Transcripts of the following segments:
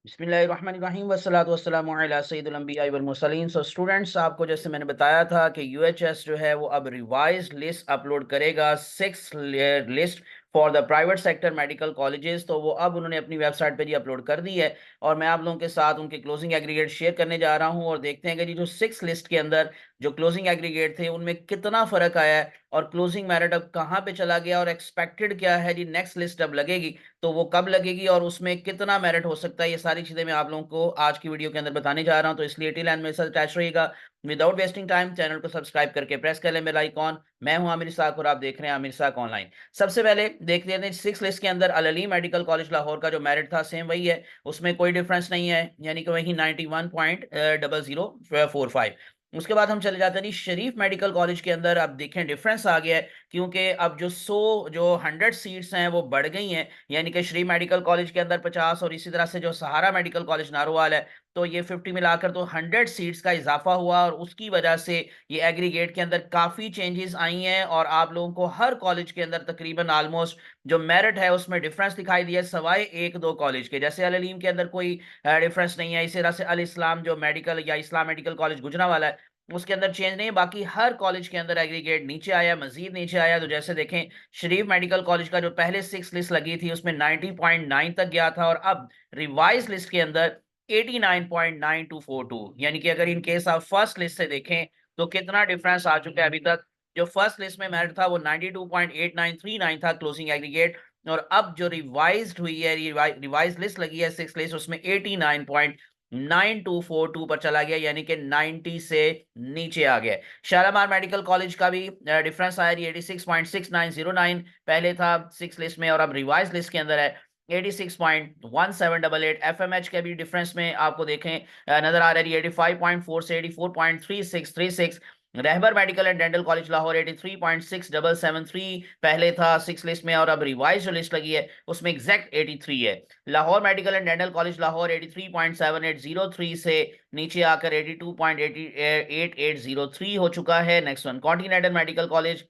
बिस्मिल्लाहिर्रहमानिर्रहीम वस्सलातु वस्सलामु अला सय्यिदिल अंबिया वल मुरसलीन। सो स्टूडेंट्स, आपको जैसे मैंने बताया था कि यूएचएस जो है वो अब रिवाइज्ड लिस्ट अपलोड करेगा, 6 list for the private sector medical colleges. तो वो अब उन्होंने अपनी वेबसाइट पे जी अपलोड कर दी है और मैं आप लोगों के साथ उनके क्लोजिंग एग्रीगेट शेयर करने जा रहा हूं और देखते हैं कि जी जो 6 लिस्ट के अंदर जो क्लोजिंग एग्रीगेट थे उनमें कितना फर्क आया है और क्लोजिंग मेरिट अब कहां पे चला गया और एक्सपेक्टेड क्या है जी नेक्स्ट लिस्ट अब लगेगी तो वो कब लगेगी और उसमें कितना मेरिट हो सकता है। ये सारी चीजें मैं आप लोगों को आज की वीडियो के अंदर बताने जा रहा हूं, तो इसलिए टिल एंड मेरे साथ अटैच रहिएगा। विदाउट वेस्टिंग टाइम चैनल को सब्सक्राइब करके प्रेस कर लें बेल आइकॉन। मैं हूं आमिर साक और आप देख रहे हैं आमिर साक ऑनलाइन। सबसे पहले देख लेते हैं 6 लिस्ट के अंदर अल अली मेडिकल कॉलेज लाहौर का जो मेरिट था सेम वही है, उसमें कोई डिफरेंस नहीं है, यानी कि वही 91.0045। उसके बाद हम चले जाते हैं जी शरीफ मेडिकल कॉलेज के अंदर। अब देखें डिफरेंस आ गया है क्योंकि अब जो 100 सीट्स हैं वो बढ़ गई हैं, यानी कि श्री मेडिकल कॉलेज के अंदर 50 और इसी तरह से जो सहारा मेडिकल कॉलेज नारोवाल है तो ये 50 मिलाकर तो 100 सीट्स का इजाफा हुआ और उसकी वजह से ये एग्रीगेट के अंदर काफी चेंजेस आई हैं और आप लोगों को हर कॉलेज के अंदर तकरीबन ऑलमोस्ट जो मेरिट है उसमें डिफरेंस दिखाई दिया सवाए एक दो कॉलेज के। जैसे अल अलीम के अंदर कोई डिफरेंस नहीं है, इसी तरह से अल इस्लाम जो मेडिकल या इस्लाम मेडिकल कॉलेज गुजरांवाला है उसके अंदर चेंज नहीं है। बाकी हर कॉलेज के अंदर एग्रीगेट नीचे आया, मजीद नीचे आया। तो जैसे देखें शरीफ मेडिकल कॉलेज का जो पहले 6 लिस्ट लगी थी उसमें 90.9 तक गया था और अब रिवाइज लिस्ट के अंदर 89.9242, यानी कि अगर इन केस आप फर्स्ट लिस्ट से देखें तो कितना डिफरेंस आ चुका है अभी तक। जो फर्स्ट लिस्ट में मेरिट था वो 92.8939 था क्लोजिंग एग्रीगेट, और अब जो रिवाइज्ड हुई है रिवाइज लिस्ट लगी है 6 लिस्ट उसमें 89.9242 पर चला गया, यानी कि 90 से नीचे आ गया। शालामार मेडिकल कॉलेज का भी डिफरेंस आया 86.6909 पहले था 6 लिस्ट में और अब रिवाइज लिस्ट के अंदर है 86.1788। एफएमएच के भी डिफरेंस में आपको देखें नजर आ रही है 85.4 से 84.3636। Rahbar medical and dental college Lahore 83.6773 पहले था 6 लिस्ट में और अब रिवाइज जो लिस्ट लगी है उसमें एग्जैक्ट 83 है। Lahore medical and dental college Lahore 83.7803 से नीचे आकर 82.8803 हो चुका है। Next one continental medical college,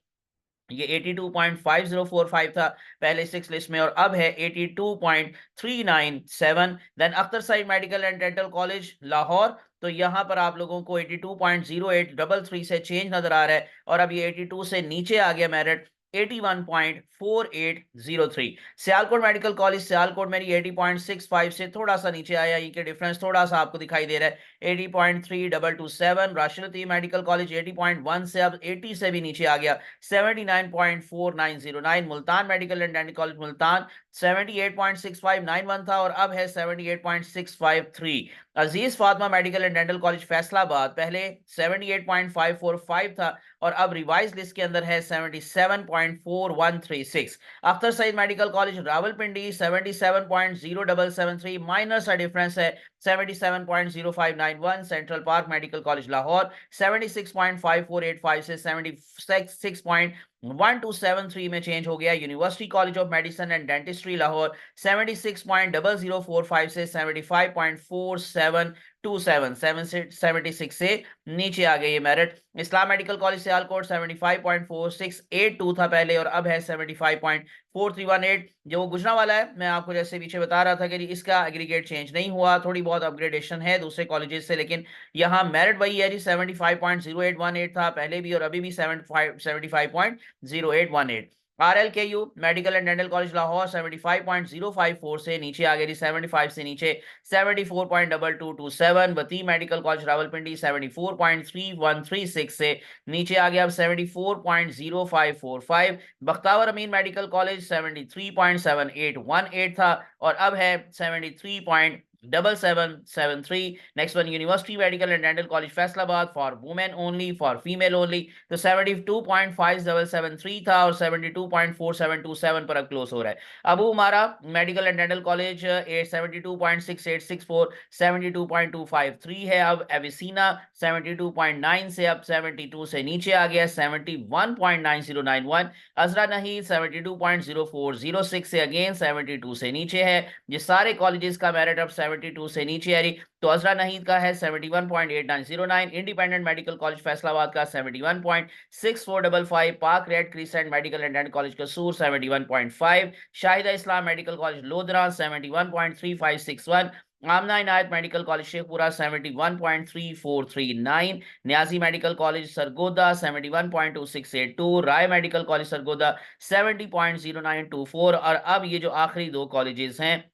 ये 82.5045 था पहले 6 लिस्ट में और अब है 82.397। Then Akhtar Saeed medical and dental college Lahore, तो यहां पर आप लोगों को 82.0833 से चेंज नजर आ रहा है और अब ये 82 से नीचे आ गया merit 81.4803। Sialkot medical college Sialkot मेरी 80.65 से थोड़ा सा नीचे आया, ये डिफरेंस थोड़ा सा आपको दिखाई दे रहा है 80.3227। राशिद मेडिकल कॉलेज 80.1 से अब 80 से भी नीचे आ गया 79.4909। Multan medical and dental college Multan 78.6591 था और अब है 78.653। Aziz Fatima medical and dental college Faisalabad पहले 78.545 था और अब रिवाइज लिस्ट के अंदर है 77.4136। Akhtar Saeed medical college Rawalpindi 77.0773, minor सा डिफरेंस है 77.0591। Central park medical college Lahore 76.5485 से 76.1273 में चेंज हो गया। University college of medicine and dentistry Lahore 76.0045 से 75.4727 से नीचे आ गए ये merit. Islam medical college Sialkot 75.4682 था पहले और अब है 75.4318। जो गुजरांवाला है मैं आपको जैसे पीछे बता रहा था कि इसका एग्रीगेट चेंज नहीं हुआ, थोड़ी बहुत अपग्रेडेशन है दूसरे कॉलेजेस से, लेकिन यहाँ मेरिट वही है जी 75.0818 था पहले भी और अभी भी 75.0818। RLKU medical and dental college Lahore 75.054 से नीचे आ गई 75 से नीचे 74.2227। वती मेडिकल कॉलेज रावलपिंडी 74.3136 से नीचे आ गया अब 74.0545। बख्तावर अमीन मेडिकल कॉलेज 73.7818 था और अब है 73.7773। Next one university medical and dental college Faisalabad for women only for female only, तो 72.5773 था और 72.4727 पर अब क्लोज हो रहा है। Abu Umara medical and dental college 72.6864 72.253 है। अब एविसीना 72.9 से अब 72 से नीचे आ गया 71.9091। अजरा नहीं 72.0406 से अगेन 72 से नीचे है। ये सारे कॉलेजेस का मेरिट अब 72 से नीचे आ रही, तो अजरा नहीद का है 71.8909। इंडिपेंडेंट मेडिकल कॉलेज फैसलाबाद का 71.6455। Pak red crescent medical and dental college Kasur 71.5। Shahida Islam medical college Lodhran 71.3561। Amna Inayat medical college Sheikhupura 71.3439, Niazi medical college Sargodha 71.2682, Rai medical college Sargodha 70.0924। और अब ये जो आखिरी दो कॉलेजेस हैं,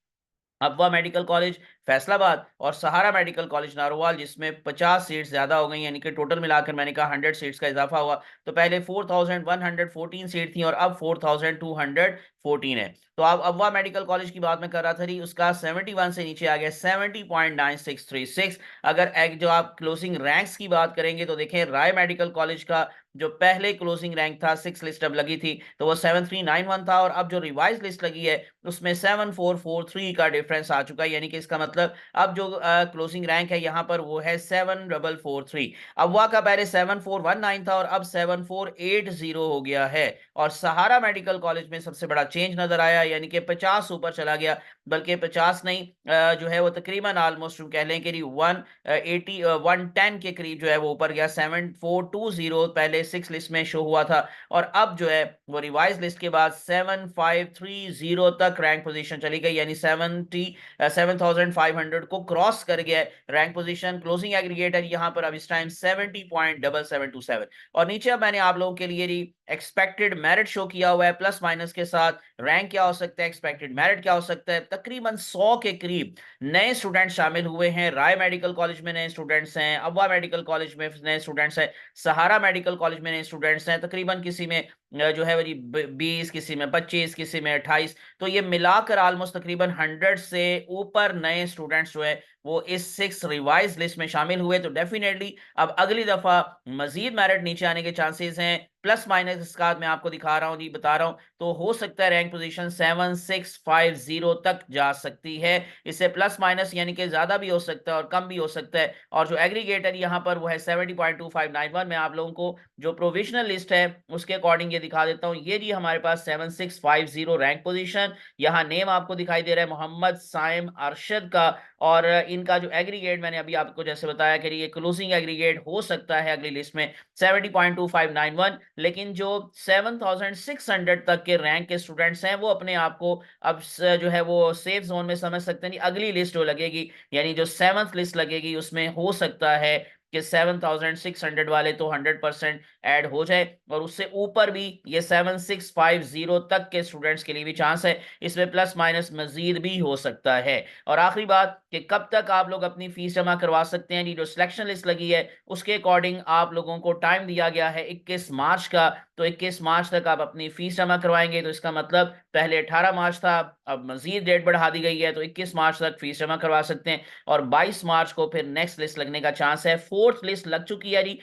अफवा मेडिकल कॉलेज फैसलाबाद और सहारा मेडिकल कॉलेज नारोवाल, जिसमें 50 सीट्स ज्यादा हो गई, यानी कि टोटल मिलाकर मैंने कहा 100 सीट्स का इजाफा हुआ। तो पहले 4114 सीट थी और अब 4214 है। तो अब अफवा मेडिकल कॉलेज की बात मैं कर रहा था, उसका 71 से नीचे आ गया 70.9636। अगर एक जो आप क्लोजिंग रैंक्स की बात करेंगे तो देखें, राय मेडिकल कॉलेज का जो पहले क्लोजिंग रैंक था, 6 लिस्ट अब लगी थी तो वो 7391 था, और अब जो रिवाइज लिस्ट लगी है उसमें 7443 का डिफरेंस आ चुका है, यानी कि इसका मतलब अब जो क्लोजिंग रैंक है यहाँ पर वो है 7443। अफवाह का पहले 7419 था और अब 7480 हो गया है। और सहारा मेडिकल कॉलेज में सबसे बड़ा चेंज नजर आया, यानी कि 50 ऊपर चला गया, बल्कि 50 नहीं, जो है वो तकरीबन ऑलमोस्ट कह लें कि 180 110 के करीब जो है वो ऊपर गया। 7420 पहले 6 लिस्ट में शो हुआ था, और अब जो है वो रिवाइज लिस्ट के बाद 7530 तक रैंक पोजीशन चली गई, यानी 7500 को क्रॉस कर गया रैंक पोजीशन। क्लोजिंग एग्रीगेटर यहाँ पर अब इस टाइम 70.7727। और नीचे अब मैंने आप लोगों के लिए एक्सपेक्टेड मेरिट शो किया हुआ है प्लस माइनस के साथ। रैंक क्या हो सकता है, एक्सपेक्टेड मेरिट क्या हो सकता है। तकरीबन 100 के करीब नए स्टूडेंट शामिल हुए हैं। राय मेडिकल कॉलेज में नए स्टूडेंट्स हैं, अब्वा मेडिकल कॉलेज में नए स्टूडेंट्स हैं, सहारा मेडिकल कॉलेज में नए स्टूडेंट्स हैं। तकरीबन किसी में जो है वो 20, किसी में 25, किसी में 28। तो ये मिलाकर ऑलमोस्ट तकरीबन 100 से ऊपर नए स्टूडेंट्स जो है वो इस 6 रिवाइज लिस्ट में शामिल हुए। तो डेफिनेटली अब अगली दफा मजीद मेरिट नीचे आने के चांसेस हैं। प्लस माइनस इसका मैं आपको दिखा रहा हूं जी, बता रहा हूं, तो हो सकता है रैंक पोजीशन 7650 तक जा सकती है। इससे प्लस माइनस यानी कि ज्यादा भी हो सकता है और कम भी हो सकता है। और जो एग्रीगेटर यहाँ पर वो है 70.2591। मैं आप लोगों को जो प्रोविजनल लिस्ट है उसके अकॉर्डिंग ये दिखा देता हूँ। ये जी हमारे पास 7650 रैंक पोजीशन। यहाँ नेम आपको दिखाई दे रहा है मोहम्मद साइम अरशद का, और इनका जो एग्रीगेट मैंने अभी आपको जैसे बताया कि ये क्लोजिंग एग्रीगेट हो सकता है अगली लिस्ट में 70.2591। लेकिन जो 7600 तक के रैंक के स्टूडेंट्स हैं वो अपने आप को अब जो है वो सेफ जोन में समझ सकते हैं। अगली लिस्ट जो लगेगी, यानी जो 7th लिस्ट लगेगी, उसमें हो सकता है कि 7600 वाले तो 100% ऐड हो जाए, और उससे ऊपर भी ये 7650 तक के स्टूडेंट्स के लिए भी चांस है। इसमें प्लस माइनस मजीद भी हो सकता है। और आखिरी बात कि कब तक आप लोग अपनी फीस जमा करवा सकते हैं, जो सिलेक्शन लिस्ट लगी है उसके अकॉर्डिंग आप लोगों को टाइम दिया गया है 21 मार्च का। तो 21 मार्च तक आप अपनी फीस जमा करवाएंगे, तो इसका मतलब पहले 18 मार्च था, अब मजीद डेट बढ़ा दी गई है, तो 21 मार्च तक फीस जमा करवा सकते हैं। और 22 मार्च को फिर नेक्स्ट लिस्ट लगने का चांस है। फोर्थ लिस्ट लग चुकी है जी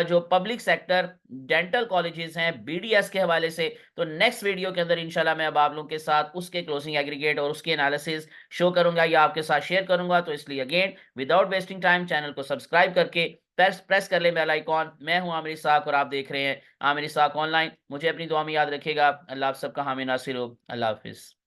जो पब्लिक सेक्टर डेंटल कॉलेजेस हैं बीडीएस के हवाले से। तो नेक्स्ट वीडियो के अंदर इंशाल्लाह मैं अब आप लोगों के साथ उसके क्लोजिंग एग्रीगेट और उसके एनालिसिस शो करूंगा या आपके साथ शेयर करूंगा। तो इसलिए again without wasting time channel को सब्सक्राइब करके प्रेस कर ले बेल आइकॉन। मैं हूं आमिर इसाक और आप देख रहे हैं आमिर इसाक ऑनलाइन। मुझे अपनी दुआ में याद रखिएगा। अल्लाह आप सबका हामी नासिर हो। अल्लाह हाफिज।